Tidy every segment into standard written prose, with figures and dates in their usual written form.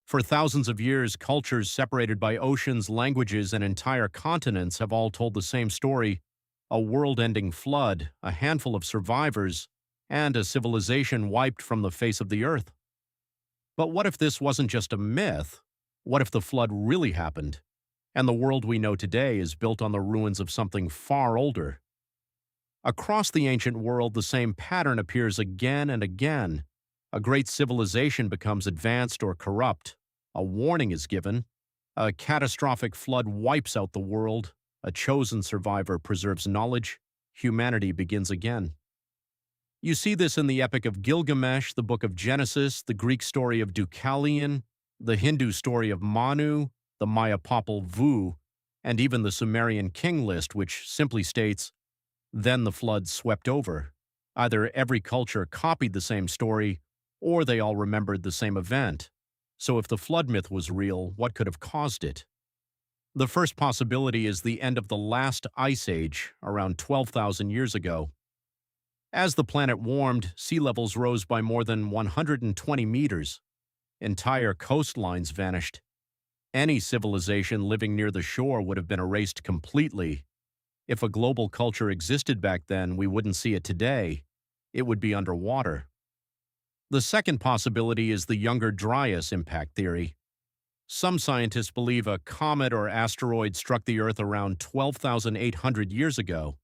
For thousands of years, cultures separated by oceans, languages, and entire continents have all told the same story: a world-ending flood, a handful of survivors, and a civilization wiped from the face of the earth. But what if this wasn't just a myth? What if the flood really happened, and the world we know today is built on the ruins of something far older? Across the ancient world, the same pattern appears again and again. A great civilization becomes advanced or corrupt. A warning is given. A catastrophic flood wipes out the world. A chosen survivor preserves knowledge. Humanity begins again. You see this in the Epic of Gilgamesh, the Book of Genesis, the Greek story of Deucalion, the Hindu story of Manu, the Maya Popol Vuh, and even the Sumerian king list, which simply states, "Then the flood swept over." Either every culture copied the same story, or they all remembered the same event. So if the flood myth was real, what could have caused it? The first possibility is the end of the last ice age, around 12,000 years ago. As the planet warmed, sea levels rose by more than 120 meters. Entire coastlines vanished. Any civilization living near the shore would have been erased completely. If a global culture existed back then, we wouldn't see it today. It would be underwater. The second possibility is the Younger Dryas impact theory. Some scientists believe a comet or asteroid struck the Earth around 12,800 years ago.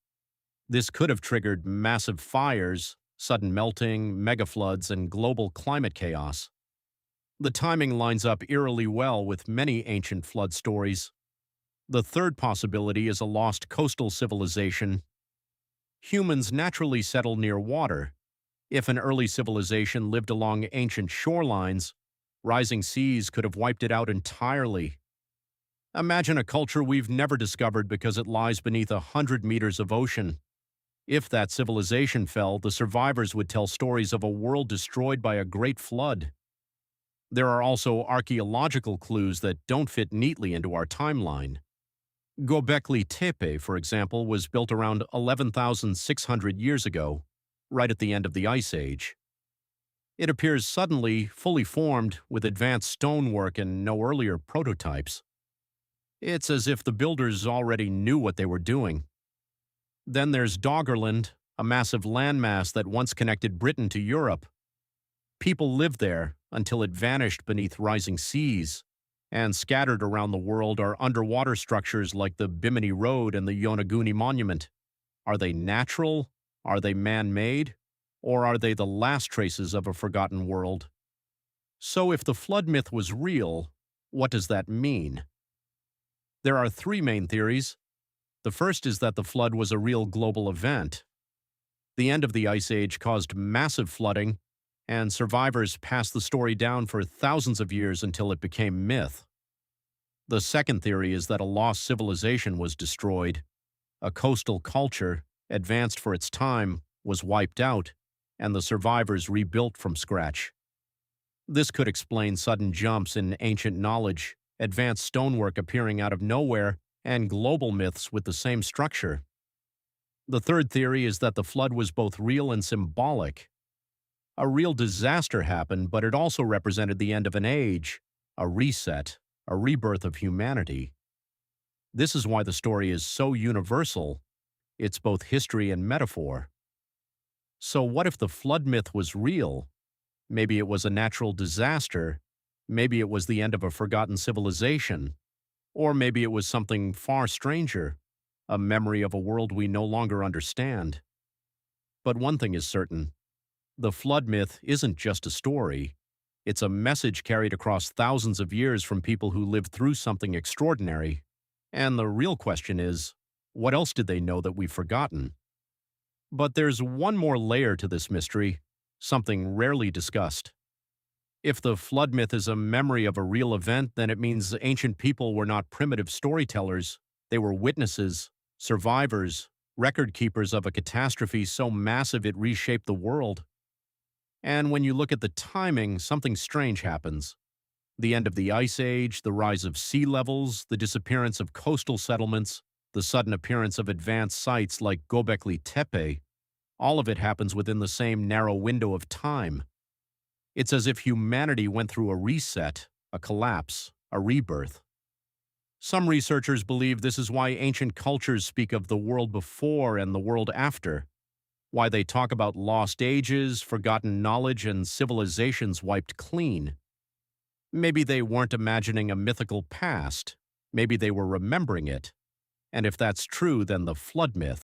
This could have triggered massive fires, sudden melting, megafloods, and global climate chaos. The timing lines up eerily well with many ancient flood stories. The third possibility is a lost coastal civilization. Humans naturally settle near water. If an early civilization lived along ancient shorelines, rising seas could have wiped it out entirely. Imagine a culture we've never discovered because it lies beneath 100 meters of ocean. If that civilization fell, the survivors would tell stories of a world destroyed by a great flood. There are also archaeological clues that don't fit neatly into our timeline. Göbekli Tepe, for example, was built around 11,600 years ago, right at the end of the Ice Age. It appears suddenly fully formed with advanced stonework and no earlier prototypes. It's as if the builders already knew what they were doing. Then there's Doggerland, a massive landmass that once connected Britain to Europe. People lived there until it vanished beneath rising seas, and scattered around the world are underwater structures like the Bimini Road and the Yonaguni Monument. Are they natural? Are they man-made? Or are they the last traces of a forgotten world? So if the flood myth was real, what does that mean? There are three main theories. The first is that the flood was a real global event. The end of the Ice Age caused massive flooding, and survivors passed the story down for thousands of years until it became myth. The second theory is that a lost civilization was destroyed. A coastal culture, advanced for its time, was wiped out, and the survivors rebuilt from scratch. This could explain sudden jumps in ancient knowledge, advanced stonework appearing out of nowhere, and global myths with the same structure. The third theory is that the flood was both real and symbolic. A real disaster happened, but it also represented the end of an age, a reset, a rebirth of humanity. This is why the story is so universal. It's both history and metaphor. So what if the flood myth was real? Maybe it was a natural disaster. Maybe it was the end of a forgotten civilization. Or maybe it was something far stranger, a memory of a world we no longer understand. But one thing is certain. The flood myth isn't just a story. It's a message carried across thousands of years from people who lived through something extraordinary. And the real question is, what else did they know that we've forgotten? But there's one more layer to this mystery, something rarely discussed. If the flood myth is a memory of a real event, then it means ancient people were not primitive storytellers. They were witnesses, survivors, record keepers of a catastrophe so massive it reshaped the world. And when you look at the timing, something strange happens. The end of the Ice Age, the rise of sea levels, the disappearance of coastal settlements, the sudden appearance of advanced sites like Göbekli Tepe, all of it happens within the same narrow window of time. It's as if humanity went through a reset, a collapse, a rebirth. Some researchers believe this is why ancient cultures speak of the world before and the world after, why they talk about lost ages, forgotten knowledge, and civilizations wiped clean. Maybe they weren't imagining a mythical past. Maybe they were remembering it. And if that's true, then the flood myth